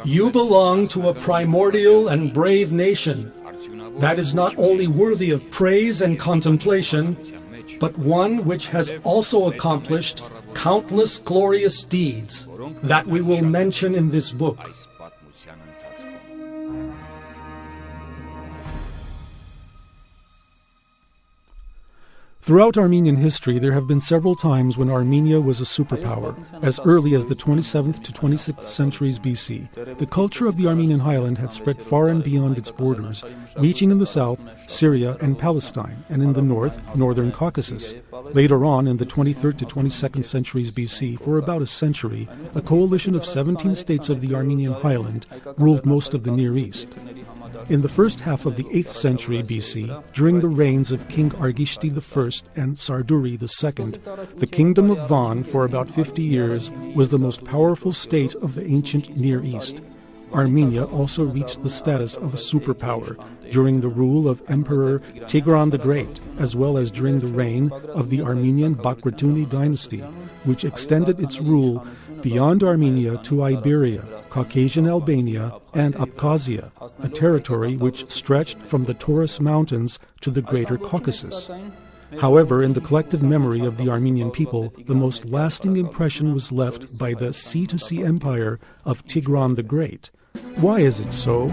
You belong to a primordial and brave nation that is not only worthy of praise and contemplation, but one which has also accomplished countless glorious deeds that we will mention in this book. Throughout Armenian history, there have been several times when Armenia was a superpower. As early as the 27th to 26th centuries BC, the culture of the Armenian highland had spread far and beyond its borders, reaching in the south Syria and Palestine, and in the north, northern Caucasus. Later on, in the 23rd to 22nd centuries BC, for about a century, a coalition of 17 states of the Armenian highland ruled most of the Near East. In the first half of the 8th century BC, during the reigns of King Argishti I and Sarduri II, the kingdom of Van for about 50 years was the most powerful state of the ancient Near East. Armenia also reached the status of a superpower during the rule of Emperor Tigran the Great, as well as during the reign of the Armenian Bakratuni dynasty, which extended its rule beyond Armenia to Iberia, Caucasian Albania, and Abkhazia, a territory which stretched from the Taurus Mountains to the Greater Caucasus. However, in the collective memory of the Armenian people, the most lasting impression was left by the sea-to-sea empire of Tigran the Great. Why is it so?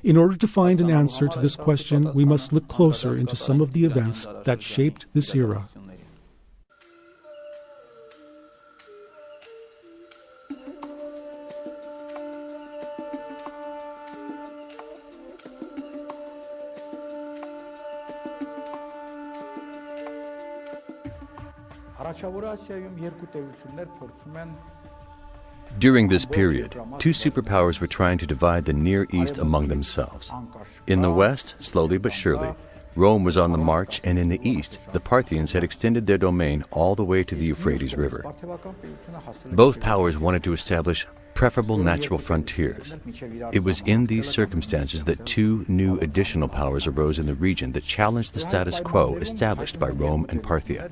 In order to find an answer to this question, we must look closer into some of the events that shaped this era. During this period, two superpowers were trying to divide the Near East among themselves. In the west, slowly but surely, Rome was on the march, and in the east, the Parthians had extended their domain all the way to the Euphrates River. Both powers wanted to establish preferable natural frontiers. It was in these circumstances that two new additional powers arose in the region that challenged the status quo established by Rome and Parthia.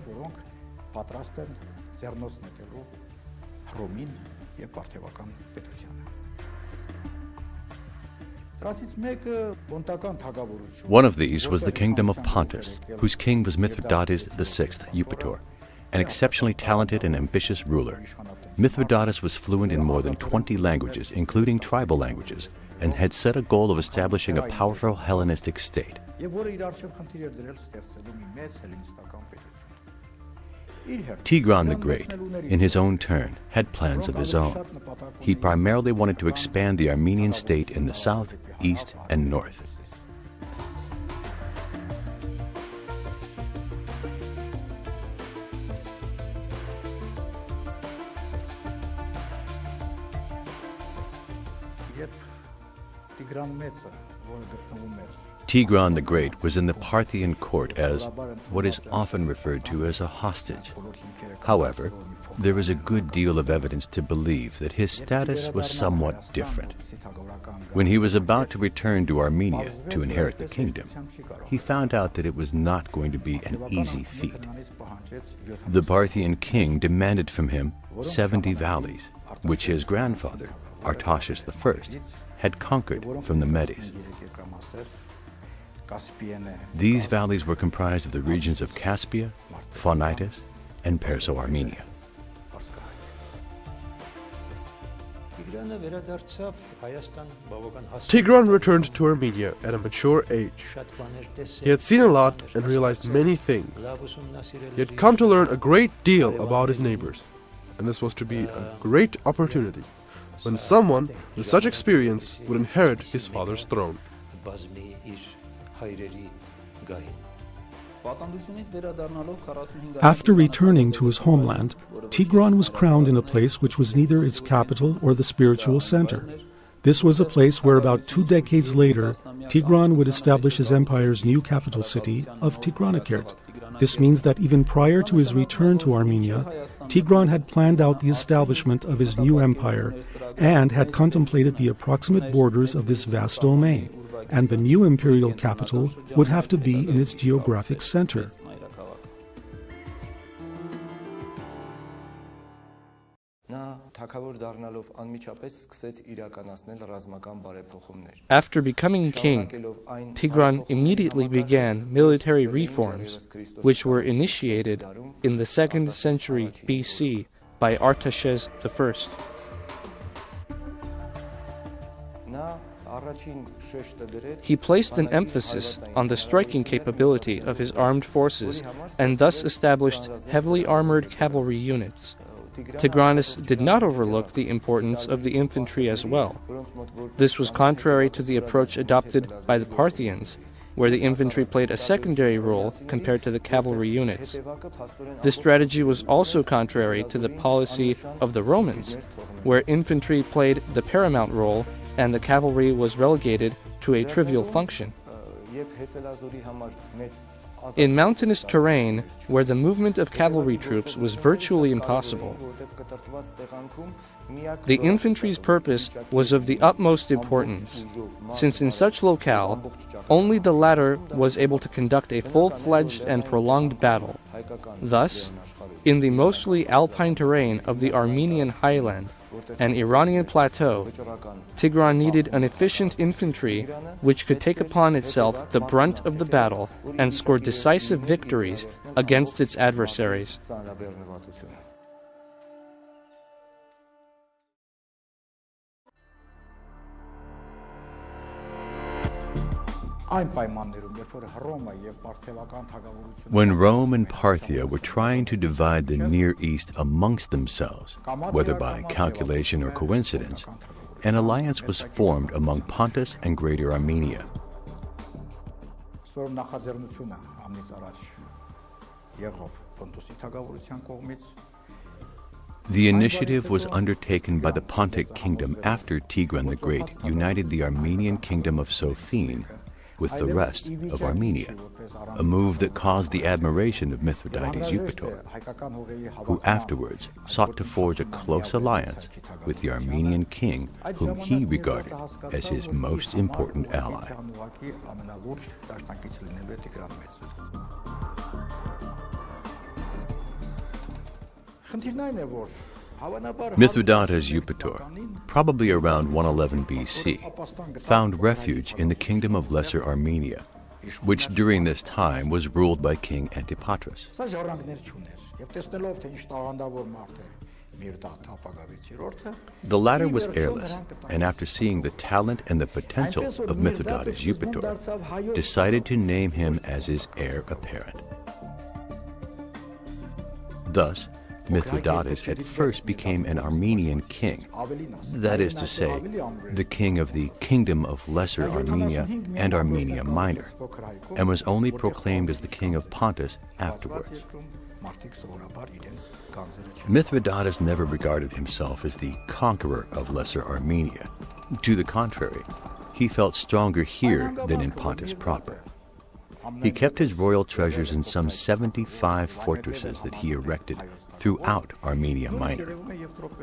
One of these was the kingdom of Pontus, whose king was Mithridates VI Eupator, an exceptionally talented and ambitious ruler. Mithridates was fluent in more than 20 languages, including tribal languages, and had set a goal of establishing a powerful Hellenistic state. Tigran the Great, in his own turn, had plans of his own. He primarily wanted to expand the Armenian state in the south, east, and north. Tigran the Great was in the Parthian court as what is often referred to as a hostage. However, there is a good deal of evidence to believe that his status was somewhat different. When he was about to return to Armenia to inherit the kingdom, he found out that it was not going to be an easy feat. The Parthian king demanded from him 70 valleys, which his grandfather, Artaxias I, had conquered from the Medes. These valleys were comprised of the regions of Caspia, Phoenitis, and Perso-Armenia. Tigran returned to Armenia at a mature age. He had seen a lot and realized many things. He had come to learn a great deal about his neighbors, and this was to be a great opportunity when someone with such experience would inherit his father's throne. After returning to his homeland, Tigran was crowned in a place which was neither its capital or the spiritual center. This was a place where about 2 decades later, Tigran would establish his empire's new capital city of Tigranakert. This means that even prior to his return to Armenia, Tigran had planned out the establishment of his new empire and had contemplated the approximate borders of this vast domain, and the new imperial capital would have to be in its geographic center. After becoming king, Tigran immediately began military reforms, which were initiated in the 2nd century BC by Artaxerxes I. He placed an emphasis on the striking capability of his armed forces and thus established heavily armored cavalry units. Tigranes did not overlook the importance of the infantry as well. This was contrary to the approach adopted by the Parthians, where the infantry played a secondary role compared to the cavalry units. This strategy was also contrary to the policy of the Romans, where infantry played the paramount role and the cavalry was relegated to a trivial function. In mountainous terrain, where the movement of cavalry troops was virtually impossible, the infantry's purpose was of the utmost importance, since in such locale, only the latter was able to conduct a full-fledged and prolonged battle. Thus, in the mostly alpine terrain of the Armenian highland and Iranian plateau, Tigran needed an efficient infantry which could take upon itself the brunt of the battle and score decisive victories against its adversaries. When Rome and Parthia were trying to divide the Near East amongst themselves, whether by calculation or coincidence, an alliance was formed among Pontus and Greater Armenia. The initiative was undertaken by the Pontic kingdom after Tigran the Great united the Armenian kingdom of Sophene with the rest of Armenia, a move that caused the admiration of Mithridates Eupator, who afterwards sought to forge a close alliance with the Armenian king whom he regarded as his most important ally. Mithridates Eupator, probably around 111 BC, found refuge in the kingdom of Lesser Armenia, which during this time was ruled by King Antipatris. The latter was heirless, and after seeing the talent and the potential of Mithridates Eupator, decided to name him as his heir apparent. Thus, Mithridates at first became an Armenian king, that is to say, the king of the Kingdom of Lesser Armenia and Armenia Minor, and was only proclaimed as the king of Pontus afterwards. Mithridates never regarded himself as the conqueror of Lesser Armenia. To the contrary, he felt stronger here than in Pontus proper. He kept his royal treasures in some 75 fortresses that he erected throughout Armenia Minor,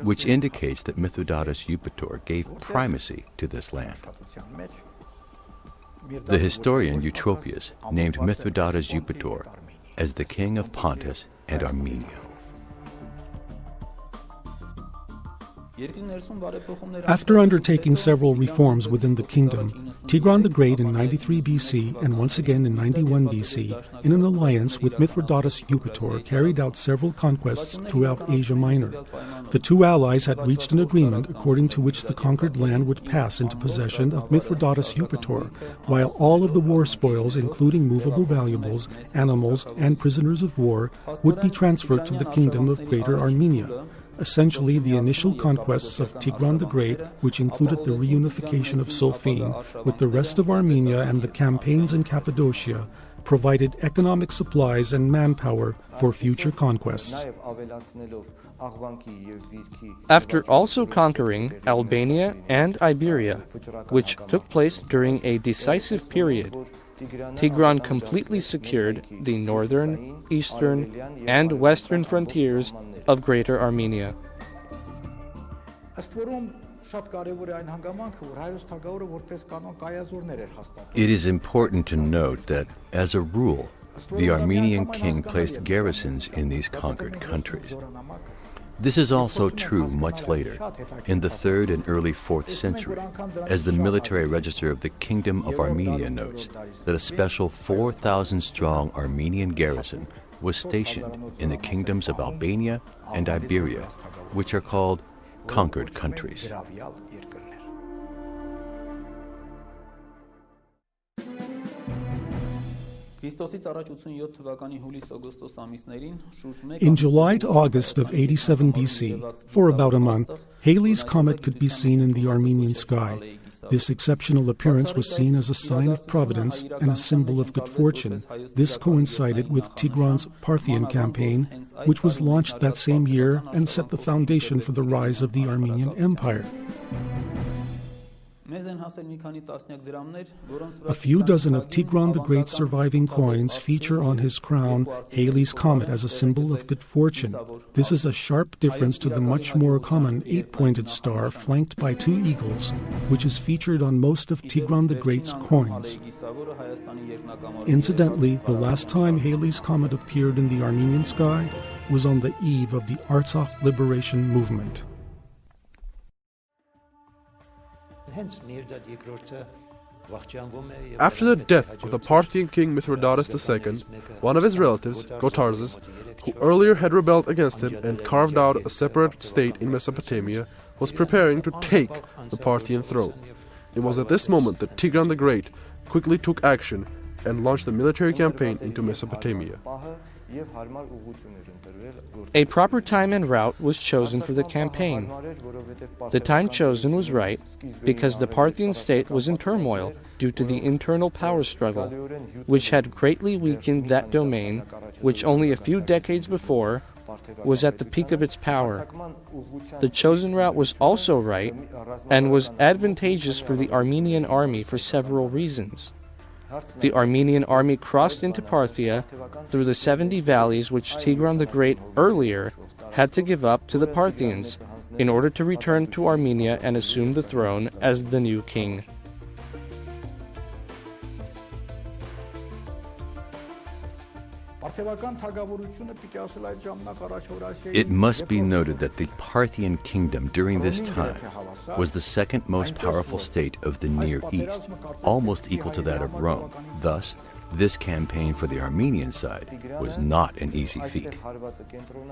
which indicates that Mithridates Eupator gave primacy to this land. The historian Eutropius named Mithridates Eupator as the king of Pontus and Armenia. After undertaking several reforms within the kingdom, Tigran the Great in 93 BC and once again in 91 BC, in an alliance with Mithridates Eupator, carried out several conquests throughout Asia Minor. The two allies had reached an agreement according to which the conquered land would pass into possession of Mithridates Eupator, while all of the war spoils, including movable valuables, animals, and prisoners of war, would be transferred to the kingdom of Greater Armenia. Essentially, the initial conquests of Tigran the Great, which included the reunification of Sophene with the rest of Armenia and the campaigns in Cappadocia, provided economic supplies and manpower for future conquests. After also conquering Albania and Iberia, which took place during a decisive period, Tigran completely secured the northern, eastern, and western frontiers of Greater Armenia. It is important to note that, as a rule, the Armenian king placed garrisons in these conquered countries. This is also true much later, in the 3rd and early 4th century, as the military register of the Kingdom of Armenia notes that a special 4,000-strong Armenian garrison was stationed in the kingdoms of Albania and Iberia, which are called conquered countries. In July to August of 87 BC, for about a month, Halley's Comet could be seen in the Armenian sky. This exceptional appearance was seen as a sign of providence and a symbol of good fortune. This coincided with Tigran's Parthian campaign, which was launched that same year and set the foundation for the rise of the Armenian Empire. A few dozen of Tigran the Great's surviving coins feature on his crown Halley's Comet as a symbol of good fortune. This is a sharp difference to the much more common 8-pointed star flanked by 2 eagles, which is featured on most of Tigran the Great's coins. Incidentally, the last time Halley's Comet appeared in the Armenian sky was on the eve of the Artsakh liberation movement. After the death of the Parthian king Mithridates II, one of his relatives, Gotarzes, who earlier had rebelled against him and carved out a separate state in Mesopotamia, was preparing to take the Parthian throne. It was at this moment that Tigran the Great quickly took action and launched a military campaign into Mesopotamia. A proper time and route was chosen for the campaign. The time chosen was right because the Parthian state was in turmoil due to the internal power struggle, which had greatly weakened that domain, which only a few decades before was at the peak of its power. The chosen route was also right and was advantageous for the Armenian army for several reasons. The Armenian army crossed into Parthia through the 70 valleys which Tigran the Great earlier had to give up to the Parthians in order to return to Armenia and assume the throne as the new king. It must be noted that the Parthian kingdom during this time was the second most powerful state of the Near East, almost equal to that of Rome. Thus, this campaign for the Armenian side was not an easy feat.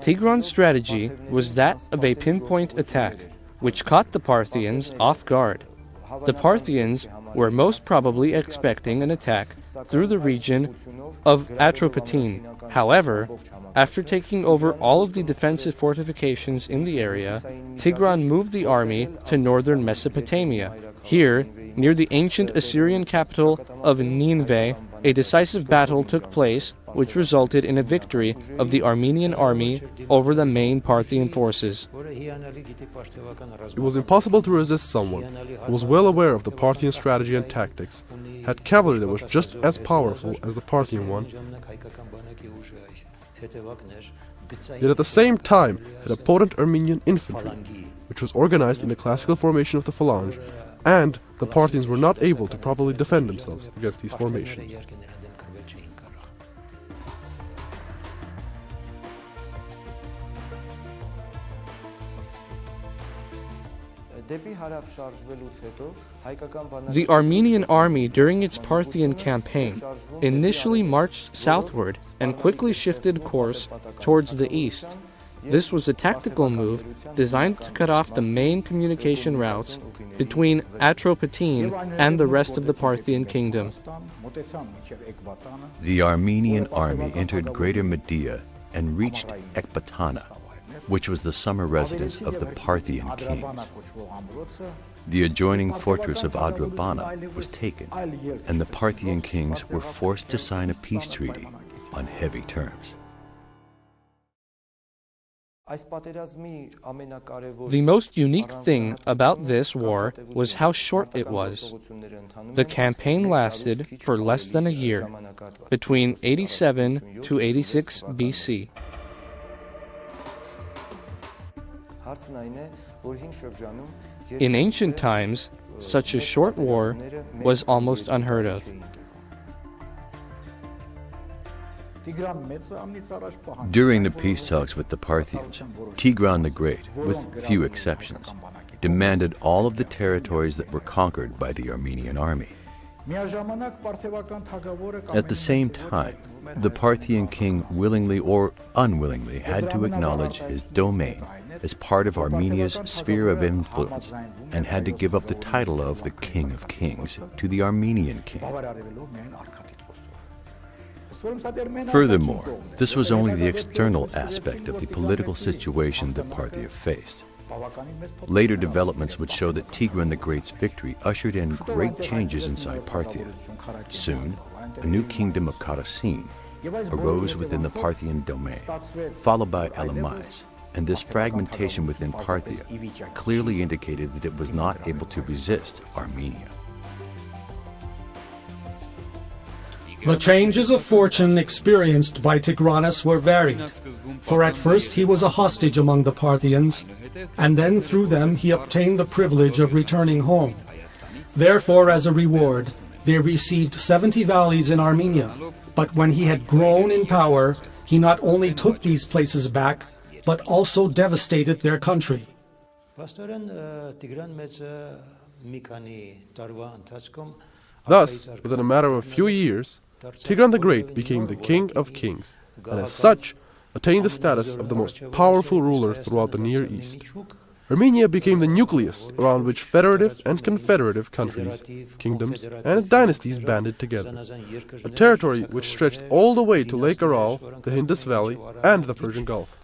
Tigran's strategy was that of a pinpoint attack, which caught the Parthians off guard. The Parthians were most probably expecting an attack through the region of Atropatene. However, after taking over all of the defensive fortifications in the area, Tigran moved the army to northern Mesopotamia. Here, near the ancient Assyrian capital of Nineveh, a decisive battle took place, which resulted in a victory of the Armenian army over the main Parthian forces. It was impossible to resist someone who was well aware of the Parthian strategy and tactics, had cavalry that was just as powerful as the Parthian one, yet at the same time had a potent Armenian infantry, which was organized in the classical formation of the phalange, and the Parthians were not able to properly defend themselves against these formations. The Armenian army during its Parthian campaign initially marched southward and quickly shifted course towards the east. This was a tactical move designed to cut off the main communication routes between Atropatene and the rest of the Parthian kingdom. The Armenian army entered Greater Media and reached Ecbatana, which was the summer residence of the Parthian kings. The adjoining fortress of Adrabana was taken, and the Parthian kings were forced to sign a peace treaty on heavy terms. The most unique thing about this war was how short it was. The campaign lasted for less than a year, between 87 to 86 BC. In ancient times, such a short war was almost unheard of. During the peace talks with the Parthians, Tigran the Great, with few exceptions, demanded all of the territories that were conquered by the Armenian army. At the same time, the Parthian king willingly or unwillingly had to acknowledge his domain as part of Armenia's sphere of influence and had to give up the title of the King of Kings to the Armenian king. Furthermore, this was only the external aspect of the political situation that Parthia faced. Later developments would show that Tigran the Great's victory ushered in great changes inside Parthia. Soon, a new kingdom of Karasin arose within the Parthian domain, followed by Elamais, and this fragmentation within Parthia clearly indicated that it was not able to resist Armenia. The changes of fortune experienced by Tigranes were varied, for at first he was a hostage among the Parthians, and then through them he obtained the privilege of returning home. Therefore, as a reward, they received 70 valleys in Armenia, but when he had grown in power, he not only took these places back, but also devastated their country. Thus, within a matter of a few years, Tigran the Great became the King of Kings, and as such, attained the status of the most powerful ruler throughout the Near East. Armenia became the nucleus around which federative and confederative countries, kingdoms, and dynasties banded together. A territory which stretched all the way to Lake Aral, the Indus Valley, and the Persian Gulf.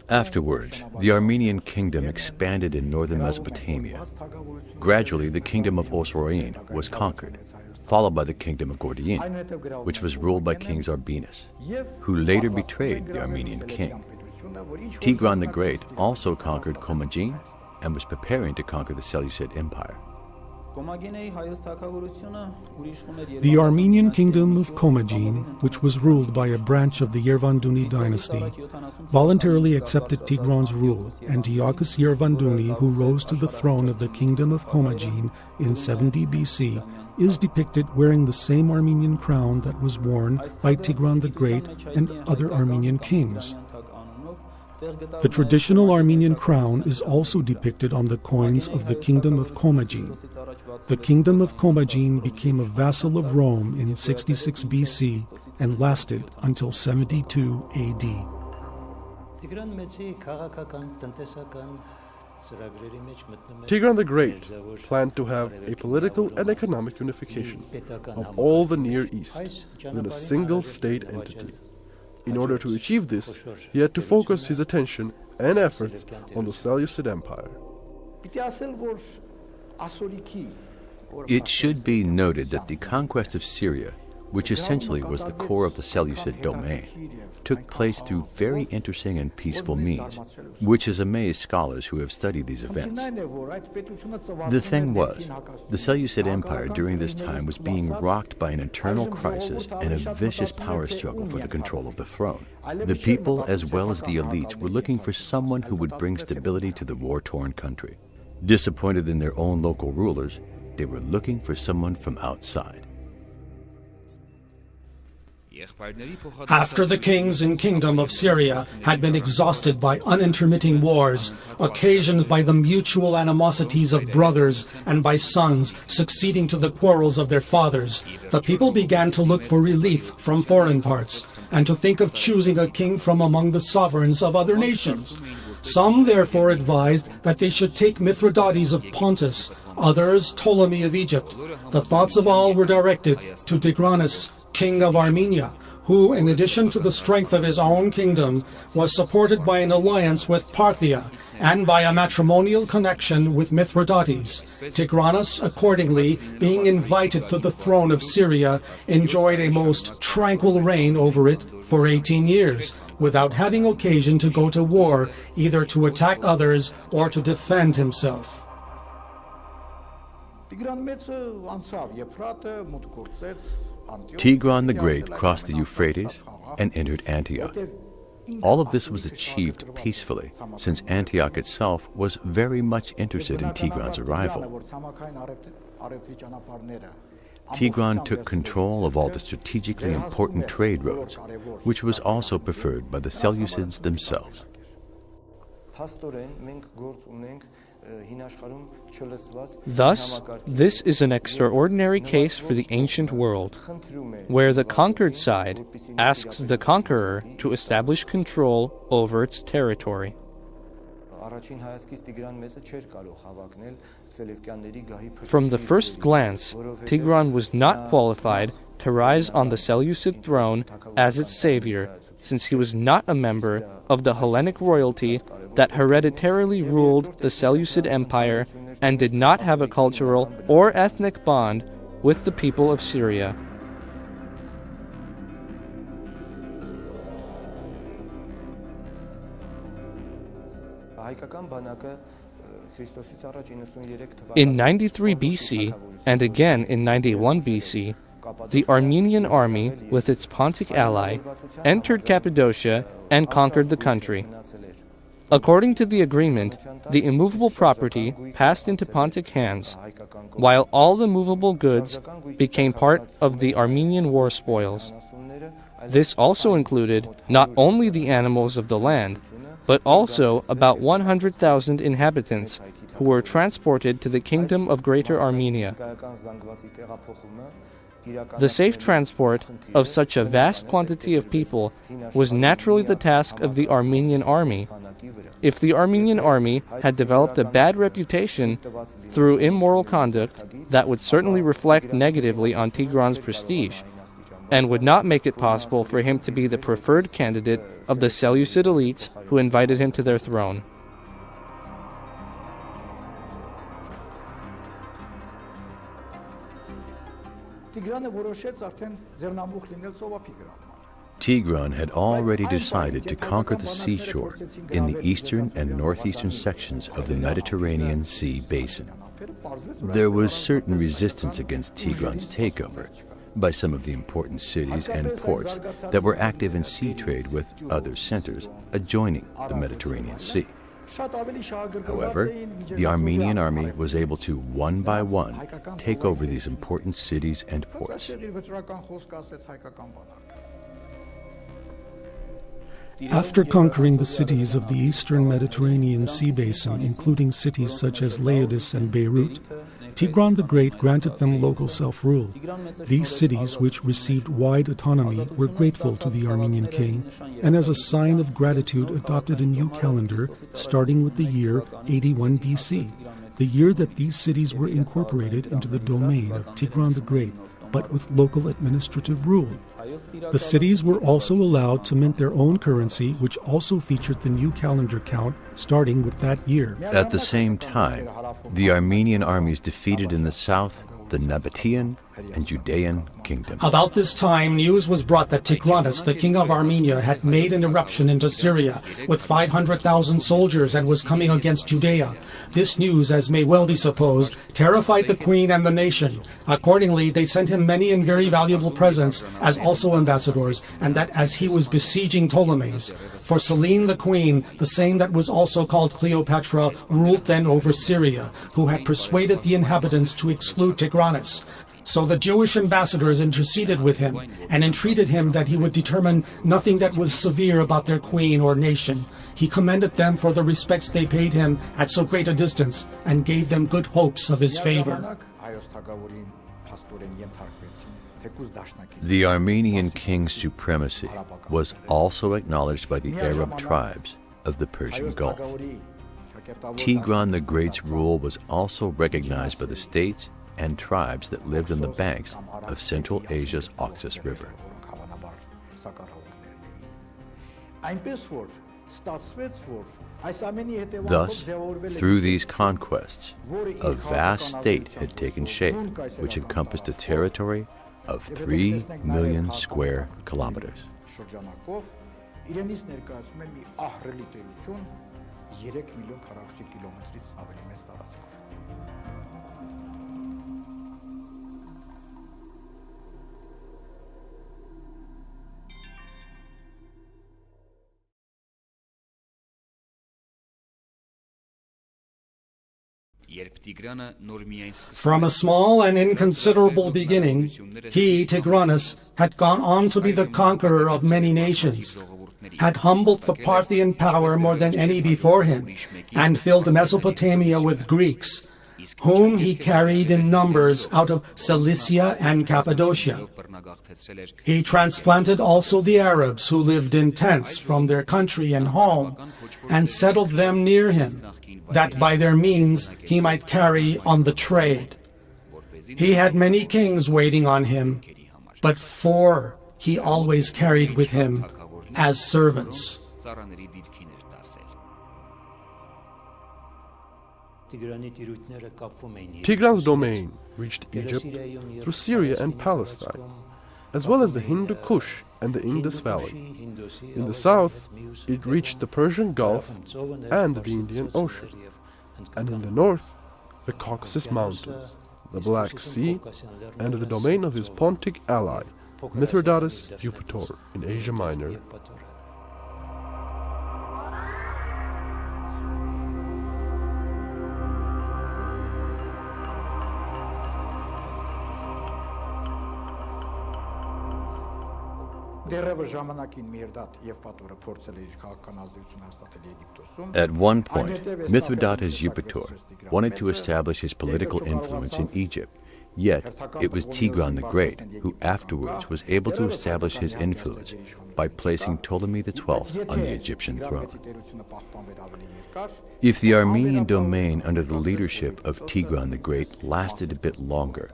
Afterwards, the Armenian kingdom expanded in northern Mesopotamia. Gradually, the kingdom of Osroene was conquered, followed by the kingdom of Gordian, which was ruled by King Zarbinus, who later betrayed the Armenian king. Tigran the Great also conquered Commagene and was preparing to conquer the Seleucid Empire. The Armenian kingdom of Commagene, which was ruled by a branch of the Yervanduni dynasty, voluntarily accepted Tigran's rule, and Antiochus Yervanduni, who rose to the throne of the kingdom of Commagene in 70 BC, is depicted wearing the same Armenian crown that was worn by Tigran the Great and other Armenian kings. The traditional Armenian crown is also depicted on the coins of the kingdom of Commagene. The kingdom of Commagene became a vassal of Rome in 66 BC and lasted until 72 AD. Tigran the Great planned to have a political and economic unification of all the Near East within a single state entity. In order to achieve this, he had to focus his attention and efforts on the Seleucid Empire. It should be noted that the conquest of Syria, which essentially was the core of the Seleucid domain, took place through very interesting and peaceful means, which has amazed scholars who have studied these events. The thing was, the Seleucid Empire during this time was being rocked by an internal crisis and a vicious power struggle for the control of the throne. The people, as well as the elites, were looking for someone who would bring stability to the war-torn country. Disappointed in their own local rulers, they were looking for someone from outside. After the kings and kingdom of Syria had been exhausted by unintermitting wars, occasioned by the mutual animosities of brothers and by sons succeeding to the quarrels of their fathers, the people began to look for relief from foreign parts, and to think of choosing a king from among the sovereigns of other nations. Some therefore advised that they should take Mithridates of Pontus, others Ptolemy of Egypt. The thoughts of all were directed to Tigranes, king of Armenia, who, in addition to the strength of his own kingdom, was supported by an alliance with Parthia and by a matrimonial connection with Mithridates. Tigranes, accordingly, being invited to the throne of Syria, enjoyed a most tranquil reign over it for 18 years, without having occasion to go to war, either to attack others or to defend himself. Tigran the Great crossed the Euphrates and entered Antioch. All of this was achieved peacefully, since Antioch itself was very much interested in Tigran's arrival. Tigran took control of all the strategically important trade roads, which was also preferred by the Seleucids themselves. Thus, this is an extraordinary case for the ancient world, where the conquered side asks the conqueror to establish control over its territory. From the first glance, Tigran was not qualified to rise on the Seleucid throne as its savior, since he was not a member of the Hellenic royalty that hereditarily ruled the Seleucid Empire and did not have a cultural or ethnic bond with the people of Syria. In 93 BC, and again in 91 BC, the Armenian army, with its Pontic ally, entered Cappadocia and conquered the country. According to the agreement, the immovable property passed into Pontic hands, while all the movable goods became part of the Armenian war spoils. This also included not only the animals of the land, but also about 100,000 inhabitants who were transported to the kingdom of Greater Armenia. The safe transport of such a vast quantity of people was naturally the task of the Armenian army. If the Armenian army had developed a bad reputation through immoral conduct, that would certainly reflect negatively on Tigran's prestige, and would not make it possible for him to be the preferred candidate of the Seleucid elites who invited him to their throne. Tigran had already decided to conquer the seashore in the eastern and northeastern sections of the Mediterranean Sea basin. There was certain resistance against Tigran's takeover by some of the important cities and ports that were active in sea trade with other centers adjoining the Mediterranean Sea. However, the Armenian army was able to, one by one, take over these important cities and ports. After conquering the cities of the eastern Mediterranean Sea basin, including cities such as Laodis and Beirut, Tigran the Great granted them local self-rule. These cities, which received wide autonomy, were grateful to the Armenian king, and as a sign of gratitude adopted a new calendar, starting with the year 81 BC, the year that these cities were incorporated into the domain of Tigran the Great, but with local administrative rule. The cities were also allowed to mint their own currency, which also featured the new calendar count, starting with that year. At the same time, the Armenian armies defeated in the south the Nabatean and Judean kingdom. About this time, news was brought that Tigranes, the king of Armenia, had made an eruption into Syria with 500,000 soldiers and was coming against Judea. This news, as may well be supposed, terrified the queen and the nation. Accordingly, they sent him many and very valuable presents, as also ambassadors, and that as he was besieging Ptolemais. For Selene the queen, the same that was also called Cleopatra, ruled then over Syria, who had persuaded the inhabitants to exclude Tigranes. So the Jewish ambassadors interceded with him and entreated him that he would determine nothing that was severe about their queen or nation. He commended them for the respects they paid him at so great a distance and gave them good hopes of his favor. The Armenian king's supremacy was also acknowledged by the Arab tribes of the Persian Gulf. Tigran the Great's rule was also recognized by the states and tribes that lived on the banks of Central Asia's Oxus River. Thus, through these conquests, a vast state had taken shape, which encompassed a territory of 3 million square kilometers. From a small and inconsiderable beginning, he, Tigranes, had gone on to be the conqueror of many nations, had humbled the Parthian power more than any before him, and filled Mesopotamia with Greeks, whom he carried in numbers out of Cilicia and Cappadocia. He transplanted also the Arabs who lived in tents from their country and home, and settled them near him, that by their means he might carry on the trade. He had many kings waiting on him, but 4 he always carried with him as servants. Tigran's domain reached Egypt through Syria and Palestine, as well as the Hindu Kush and the Indus Valley. In the south, it reached the Persian Gulf and the Indian Ocean, and in the north, the Caucasus Mountains, the Black Sea, and the domain of his Pontic ally, Mithridates Eupator in Asia Minor. At one point, Mithridates Eupator wanted to establish his political influence in Egypt, yet it was Tigran the Great who afterwards was able to establish his influence by placing Ptolemy XII on the Egyptian throne. If the Armenian domain under the leadership of Tigran the Great lasted a bit longer,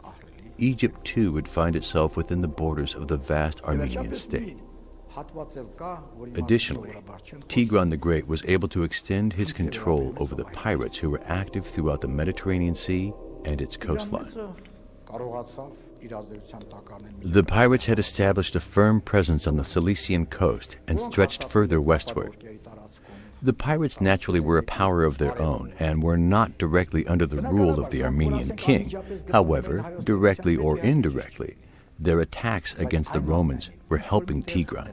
Egypt too would find itself within the borders of the vast Armenian state. Additionally, Tigran the Great was able to extend his control over the pirates who were active throughout the Mediterranean Sea and its coastline. The pirates had established a firm presence on the Cilician coast and stretched further westward. The pirates naturally were a power of their own and were not directly under the rule of the Armenian king. However, directly or indirectly, their attacks against the Romans were helping Tigran.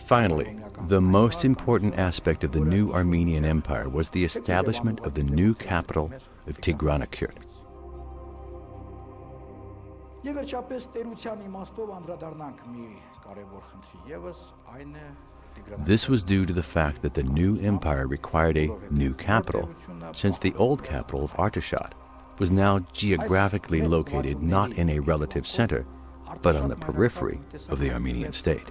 Finally, the most important aspect of the new Armenian Empire was the establishment of the new capital of Tigranakert. This was due to the fact that the new empire required a new capital, since the old capital of Artashat was now geographically located not in a relative center, but on the periphery of the Armenian state.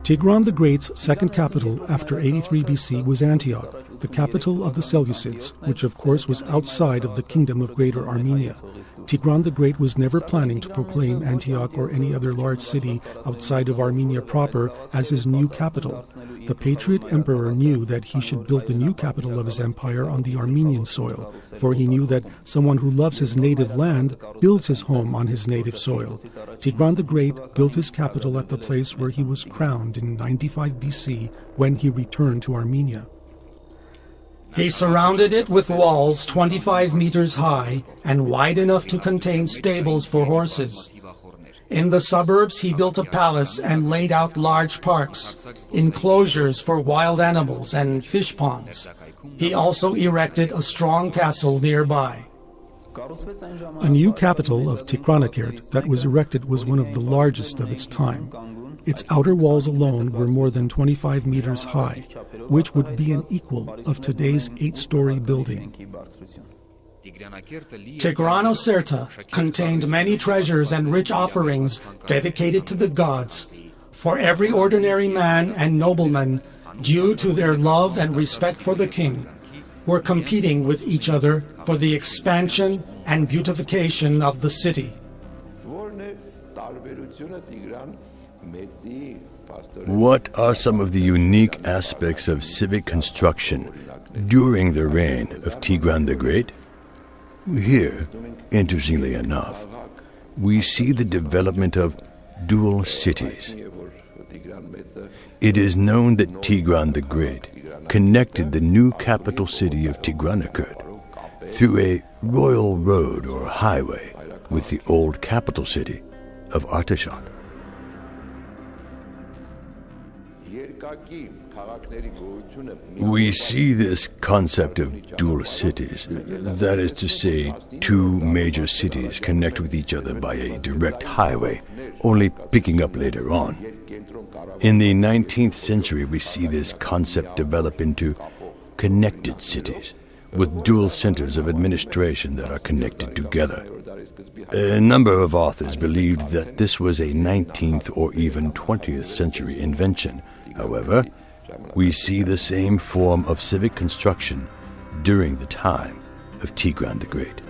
Tigran the Great's second capital after 83 BC was Antioch, the capital of the Seleucids, which of course was outside of the kingdom of Greater Armenia. Tigran the Great was never planning to proclaim Antioch or any other large city outside of Armenia proper as his new capital. The Patriot emperor knew that he should build the new capital of his empire on the Armenian soil, for he knew that someone who loves his native land builds his home on his native soil. Tigran the Great built his capital at the place where he was crowned in 95 BC when he returned to Armenia. He surrounded it with walls 25 meters high and wide enough to contain stables for horses. In the suburbs, he built a palace and laid out large parks, enclosures for wild animals and fish ponds. He also erected a strong castle nearby. A new capital of Tigranakert that was erected was one of the largest of its time. Its outer walls alone were more than 25 meters high, which would be an equal of today's 8-story building. Tigranocerta contained many treasures and rich offerings dedicated to the gods. For every ordinary man and nobleman, due to their love and respect for the king, were competing with each other for the expansion and beautification of the city. What are some of the unique aspects of civic construction during the reign of Tigran the Great? Here, interestingly enough, we see the development of dual cities. It is known that Tigran the Great connected the new capital city of Tigranakert through a royal road or highway with the old capital city of Artashat. We see this concept of dual cities, that is to say, two major cities connect with each other by a direct highway, only picking up later on. In the 19th century, we see this concept develop into connected cities, with dual centers of administration that are connected together. A number of authors believed that this was a 19th or even 20th century invention. However, we see the same form of civic construction during the time of Tigran the Great.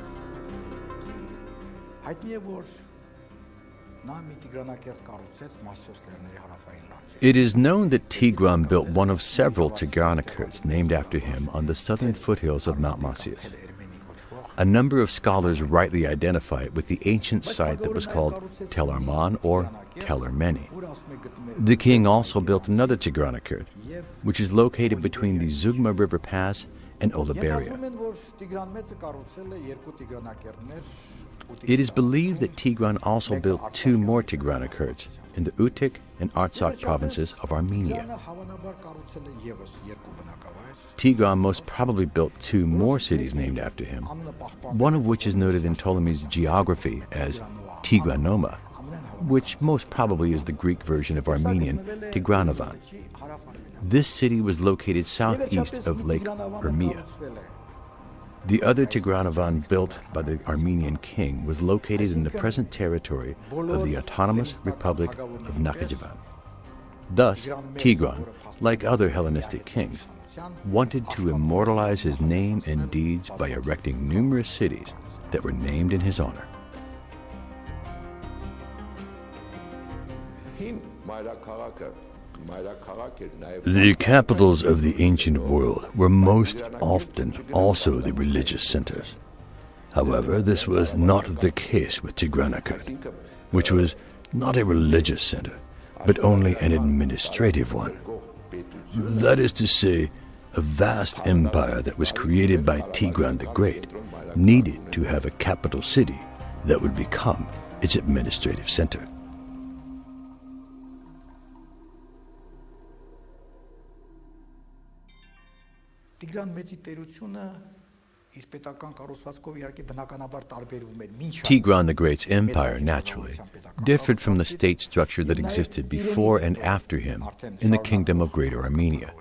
It is known that Tigran built one of several Tigranakerts named after him on the southern foothills of Mount Masyaf. A number of scholars rightly identify it with the ancient site that was called Tel Arman or Tel Ermeni. The king also built another Tigranakert, which is located between the Zugma River Pass and Olaberia. It is believed that Tigran also built two more Tigranakerts in the Utik and Artsakh provinces of Armenia. Tigran most probably built two more cities named after him, one of which is noted in Ptolemy's geography as Tigranoma, which most probably is the Greek version of Armenian Tigranovan. This city was located southeast of Lake Urmia. The other Tigranovan built by the Armenian king was located in the present territory of the Autonomous Republic of Nakhichevan. Thus, Tigran, like other Hellenistic kings, wanted to immortalize his name and deeds by erecting numerous cities that were named in his honor. The capitals of the ancient world were most often also the religious centers. However, this was not the case with Tigranakert, which was not a religious center, but only an administrative one. That is to say, a vast empire that was created by Tigran the Great needed to have a capital city that would become its administrative center. Tigran the Great's empire, naturally, differed from the state structure that existed before and after him in the kingdom of Greater Armenia.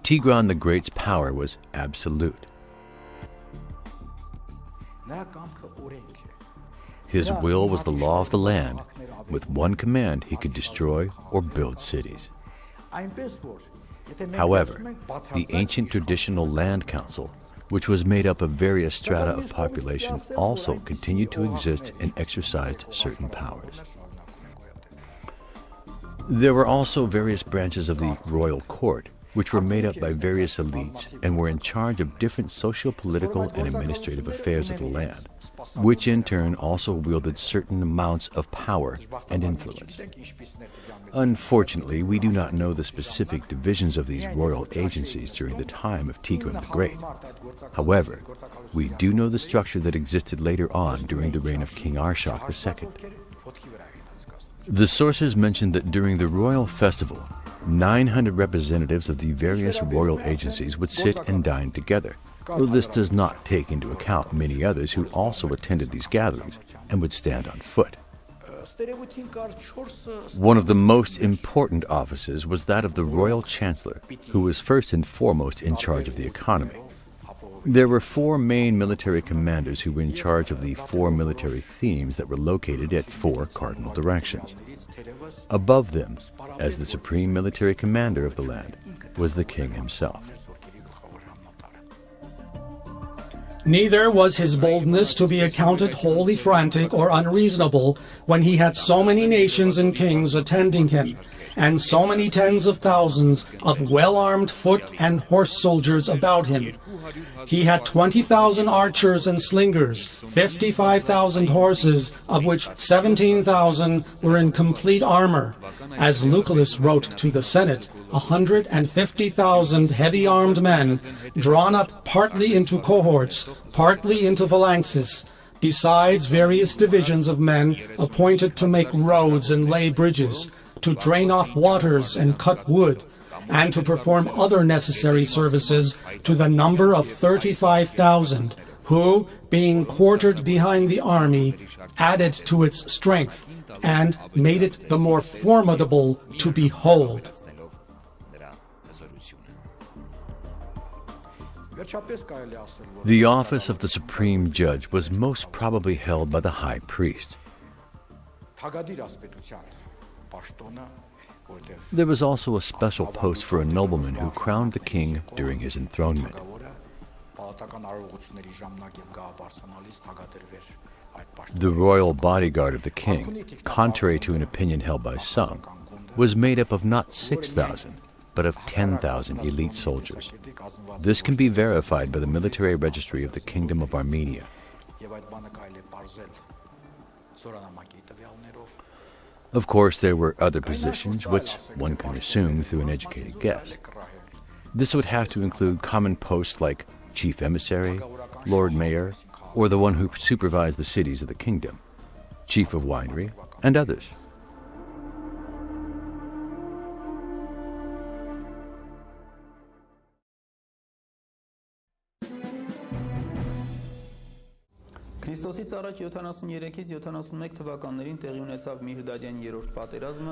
Tigran the Great's power was absolute. His will was the law of the land. With one command, he could destroy or build cities. However, the ancient traditional land council, which was made up of various strata of population, also continued to exist and exercised certain powers. There were also various branches of the royal court, which were made up by various elites and were in charge of different social, political, and administrative affairs of the land, which in turn also wielded certain amounts of power and influence. Unfortunately, we do not know the specific divisions of these royal agencies during the time of Tigran the Great. However, we do know the structure that existed later on during the reign of King Arshak II. The sources mention that during the royal festival, 900 representatives of the various royal agencies would sit and dine together. Well, this does not take into account many others who also attended these gatherings and would stand on foot. One of the most important offices was that of the royal chancellor, who was first and foremost in charge of the economy. There were 4 main military commanders who were in charge of the 4 military themes that were located at 4 cardinal directions. Above them, as the supreme military commander of the land, was the king himself. Neither was his boldness to be accounted wholly frantic or unreasonable when he had so many nations and kings attending him, and so many tens of thousands of well-armed foot and horse soldiers about him. He had 20,000 archers and slingers, 55,000 horses, of which 17,000 were in complete armor. As Lucullus wrote to the Senate, 150,000 heavy-armed men, drawn up partly into cohorts, partly into phalanxes, besides various divisions of men appointed to make roads and lay bridges, to drain off waters and cut wood, and to perform other necessary services, to the number of 35,000, who, being quartered behind the army, added to its strength, and made it the more formidable to behold. The office of the supreme judge was most probably held by the high priest. There was also a special post for a nobleman who crowned the king during his enthronement. The royal bodyguard of the king, contrary to an opinion held by some, was made up of not 6,000, but of 10,000 elite soldiers. This can be verified by the military registry of the Kingdom of Armenia. Of course, there were other positions, which one can assume through an educated guess. This would have to include common posts like chief emissary, lord mayor, or the one who supervised the cities of the kingdom, chief of winery, and others.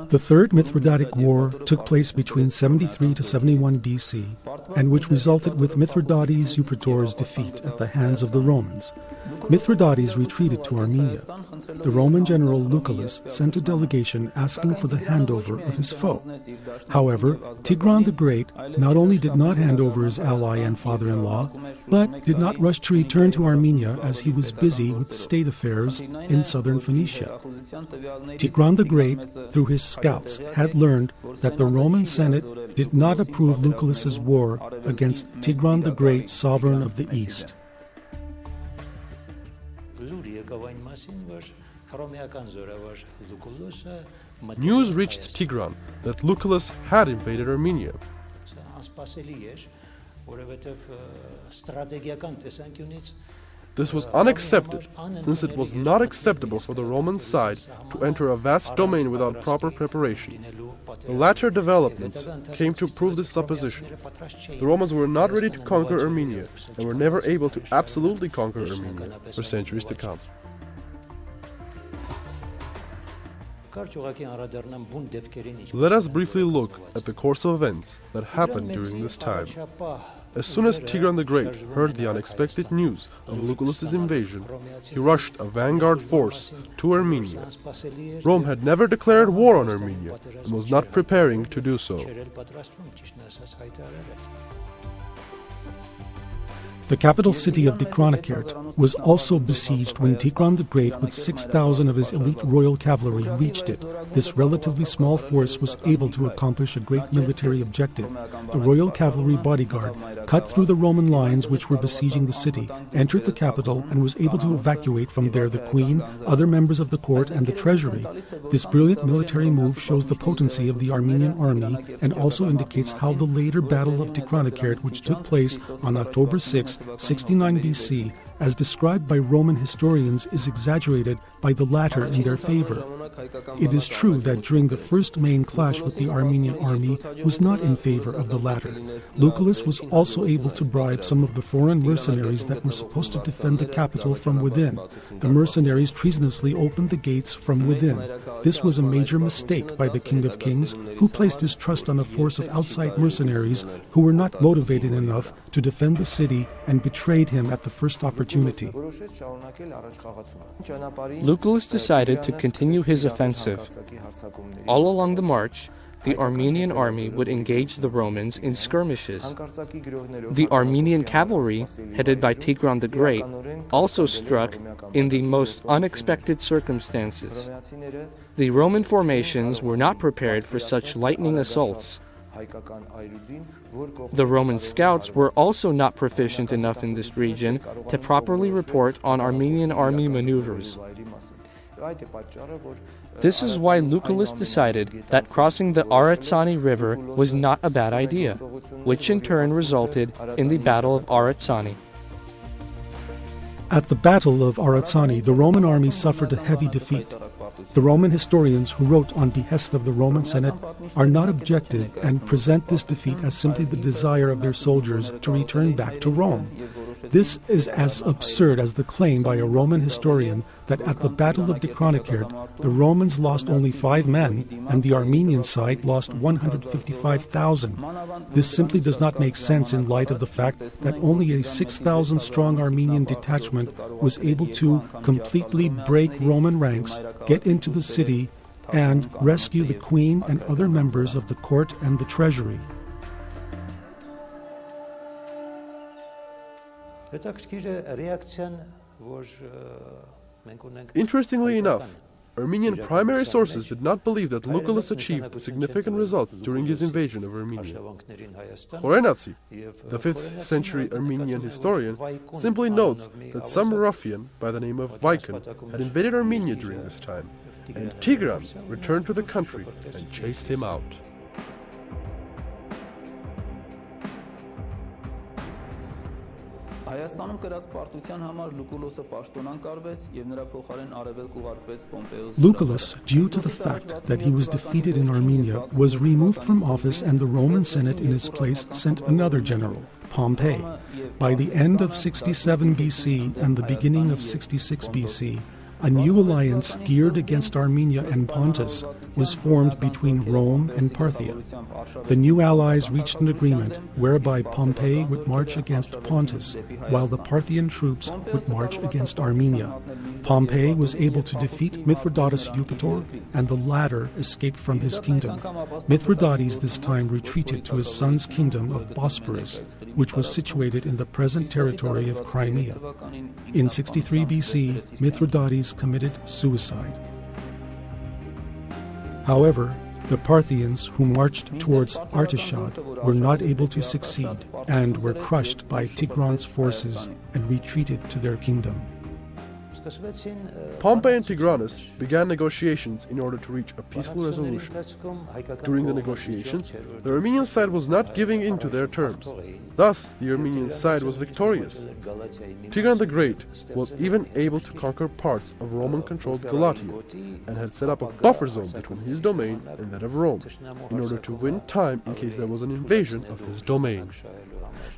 The Third Mithridatic War took place between 73 to 71 BC, and which resulted with Mithridates Eupator's defeat at the hands of the Romans. Mithridates retreated to Armenia. The Roman general Lucullus sent a delegation asking for the handover of his foe. However, Tigran the Great not only did not hand over his ally and father-in-law, but did not rush to return to Armenia as he was busy with state affairs in southern Phoenicia. Tigran the Great, through his scouts, had learned that the Roman Senate did not approve Lucullus's war against Tigran the Great, sovereign of the East. News reached Tigran that Lucullus had invaded Armenia. This was unaccepted, since it was not acceptable for the Roman side to enter a vast domain without proper preparation. The latter developments came to prove this supposition. The Romans were not ready to conquer Armenia, and were never able to absolutely conquer Armenia for centuries to come. Let us briefly look at the course of events that happened during this time. As soon as Tigran the Great heard the unexpected news of Lucullus's invasion, he rushed a vanguard force to Armenia. Rome had never declared war on Armenia and was not preparing to do so. The capital city of Dikranakert was also besieged when Tigran the Great with 6,000 of his elite royal cavalry reached it. This relatively small force was able to accomplish a great military objective. The royal cavalry bodyguard cut through the Roman lines which were besieging the city, entered the capital, and was able to evacuate from there the queen, other members of the court, and the treasury. This brilliant military move shows the potency of the Armenian army and also indicates how the later Battle of Dikranakert, which took place on October 6, 69 BC, as described by Roman historians, is exaggerated by the latter in their favor. It is true that during the first main clash with the Armenian army was not in favor of the latter. Lucullus was also able to bribe some of the foreign mercenaries that were supposed to defend the capital from within. The mercenaries treasonously opened the gates from within. This was a major mistake by the King of Kings, who placed his trust on a force of outside mercenaries who were not motivated enough to defend the city and betrayed him at the first opportunity. Lucullus decided to continue his offensive. All along the march, the Armenian army would engage the Romans in skirmishes. The Armenian cavalry, headed by Tigran the Great, also struck in the most unexpected circumstances. The Roman formations were not prepared for such lightning assaults. The Roman scouts were also not proficient enough in this region to properly report on Armenian army maneuvers. This is why Lucullus decided that crossing the Aratsani River was not a bad idea, which in turn resulted in the Battle of Aratsani. At the Battle of Aratsani, the Roman army suffered a heavy defeat. The Roman historians who wrote on behest of the Roman Senate are not objective and present this defeat as simply the desire of their soldiers to return back to Rome. This is as absurd as the claim by a Roman historian that at the Battle of Dicronikert, the Romans lost only 5 men and the Armenian side lost 155,000. This simply does not make sense in light of the fact that only a 6,000 strong Armenian detachment was able to completely break Roman ranks, get into the city, and rescue the queen and other members of the court and the treasury. Interestingly enough, Armenian primary sources did not believe that Lucullus achieved significant results during his invasion of Armenia. Khorenatsi, the 5th century Armenian historian, simply notes that some ruffian by the name of Vaikon had invaded Armenia during this time, and Tigran returned to the country and chased him out. Lucullus, due to the fact that he was defeated in Armenia, was removed from office, and the Roman Senate in his place sent another general, Pompey. By the end of 67 BC and the beginning of 66 BC, a new alliance geared against Armenia and Pontus was formed between Rome and Parthia. The new allies reached an agreement whereby Pompey would march against Pontus, while the Parthian troops would march against Armenia. Pompey was able to defeat Mithridates Eupator, and the latter escaped from his kingdom. Mithridates this time retreated to his son's kingdom of Bosporus, which was situated in the present territory of Crimea. In 63 BC, Mithridates committed suicide. However, the Parthians who marched towards Artashad were not able to succeed and were crushed by Tigran's forces and retreated to their kingdom. Pompey and Tigranes began negotiations in order to reach a peaceful resolution. During the negotiations, the Armenian side was not giving in to their terms. Thus, the Armenian side was victorious. Tigran the Great was even able to conquer parts of Roman-controlled Galatia and had set up a buffer zone between his domain and that of Rome in order to win time in case there was an invasion of his domain.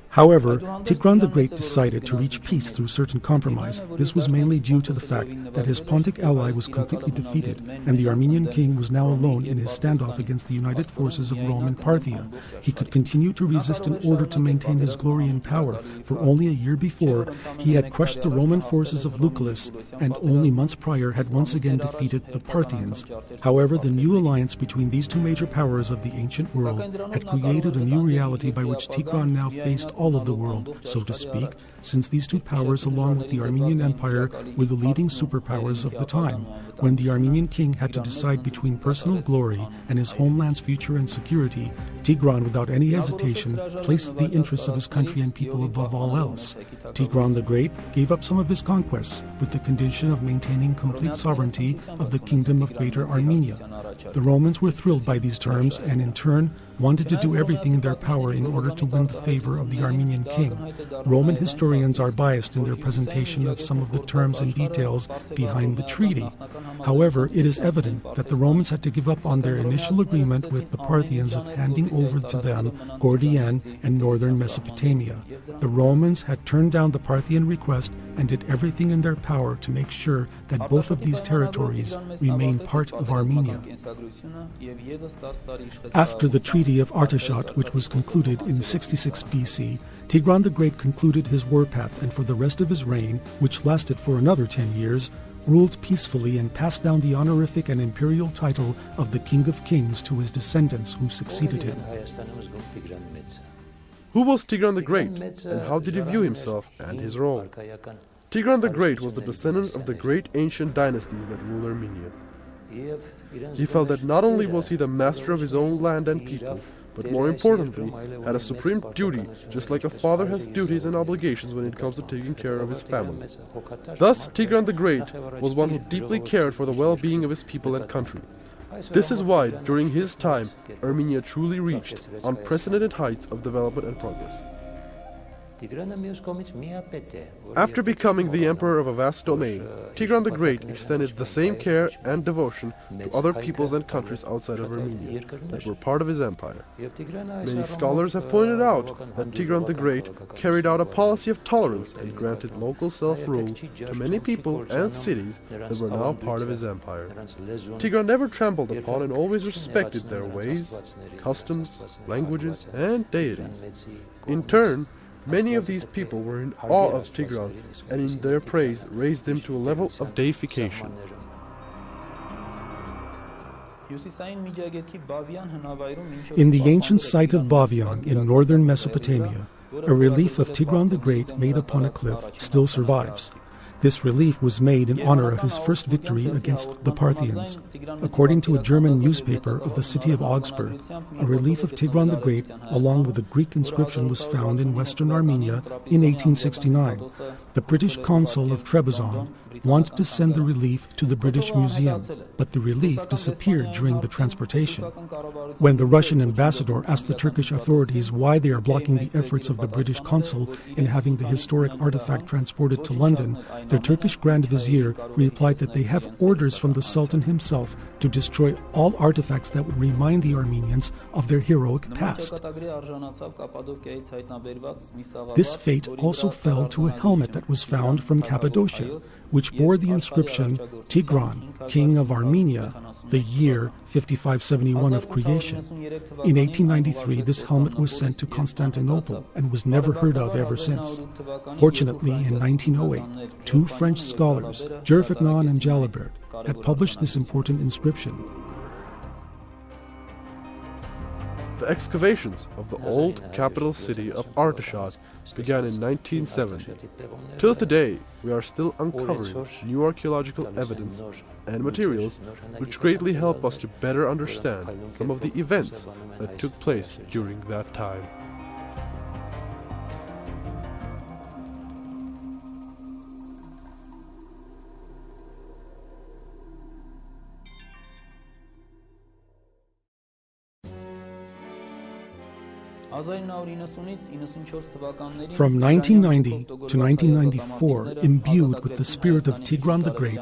However, Tigran the Great decided to reach peace through certain compromise. This was mainly due to the fact that his Pontic ally was completely defeated, and the Armenian king was now alone in his standoff against the united forces of Rome and Parthia. He could continue to resist in order to maintain his glory and power, for only a year before he had crushed the Roman forces of Lucullus, and only months prior had once again defeated the Parthians. However, the new alliance between these two major powers of the ancient world had created a new reality by which Tigran now faced all of the world, so to speak, since these two powers, along with the Armenian Empire, were the leading superpowers of the time. When the Armenian king had to decide between personal glory and his homeland's future and security, Tigran, without any hesitation, placed the interests of his country and people above all else. Tigran the Great gave up some of his conquests with the condition of maintaining complete sovereignty of the kingdom of Greater Armenia. The Romans were thrilled by these terms and, in turn, wanted to do everything in their power in order to win the favor of the Armenian king. Roman historians are biased in their presentation of some of the terms and details behind the treaty. However, it is evident that the Romans had to give up on their initial agreement with the Parthians of handing over to them Gordian and northern Mesopotamia. The Romans had turned down the Parthian request and did everything in their power to make sure that both of these territories remained part of Armenia. After the Treaty of Artashad, which was concluded in 66 BC, Tigran the Great concluded his warpath, and for the rest of his reign, which lasted for another 10 years, ruled peacefully and passed down the honorific and imperial title of the King of Kings to his descendants who succeeded him. Who was Tigran the Great, and how did he view himself and his role? Tigran the Great was the descendant of the great ancient dynasties that ruled Armenia. He felt that not only was he the master of his own land and people, but more importantly, had a supreme duty, just like a father has duties and obligations when it comes to taking care of his family. Thus, Tigran the Great was one who deeply cared for the well-being of his people and country. This is why, during his time, Armenia truly reached unprecedented heights of development and progress. After becoming the emperor of a vast domain, Tigran the Great extended the same care and devotion to other peoples and countries outside of Armenia that were part of his empire. Many scholars have pointed out that Tigran the Great carried out a policy of tolerance and granted local self-rule to many people and cities that were now part of his empire. Tigran never trampled upon and always respected their ways, customs, languages, and deities. In turn, many of these people were in awe of Tigran and in their praise raised him to a level of deification. In the ancient site of Bavian in northern Mesopotamia, a relief of Tigran the Great made upon a cliff still survives. This relief was made in honor of his first victory against the Parthians. According to a German newspaper of the city of Augsburg, a relief of Tigran the Great, along with a Greek inscription, was found in western Armenia in 1869. The British consul of Trebizond wanted to send the relief to the British Museum, but the relief disappeared during the transportation. When the Russian ambassador asked the Turkish authorities why they are blocking the efforts of the British consul in having the historic artifact transported to London, the Turkish Grand Vizier replied that they have orders from the Sultan himself to destroy all artifacts that would remind the Armenians of their heroic past. This fate also fell to a helmet that was found from Cappadocia, which bore the inscription Tigran, King of Armenia, the year 5571 of creation. In 1893, this helmet was sent to Constantinople and was never heard of ever since. Fortunately, in 1908, two French scholars, Gerfignon and Jalabert, had published this important inscription. The excavations of the old capital city of Artashat began in 1970. Till today, we are still uncovering new archaeological evidence and materials which greatly help us to better understand some of the events that took place during that time. From 1990 to 1994, imbued with the spirit of Tigran the Great,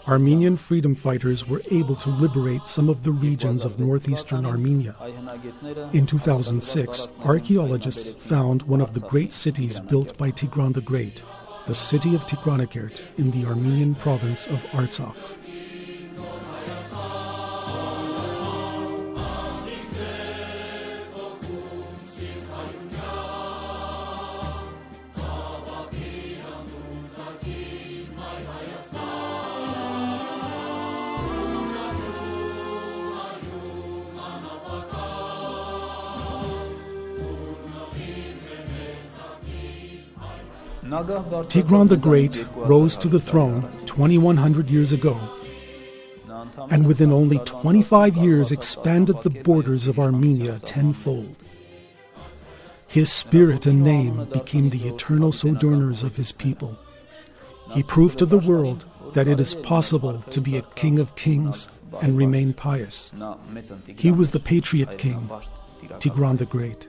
Armenian freedom fighters were able to liberate some of the regions of northeastern Armenia. In 2006, archaeologists found one of the great cities built by Tigran the Great, the city of Tigranakert in the Armenian province of Artsakh. Tigran the Great rose to the throne 2,100 years ago, and within only 25 years expanded the borders of Armenia tenfold. His spirit and name became the eternal sojourners of his people. He proved to the world that it is possible to be a king of kings and remain pious. He was the Patriot king, Tigran the Great.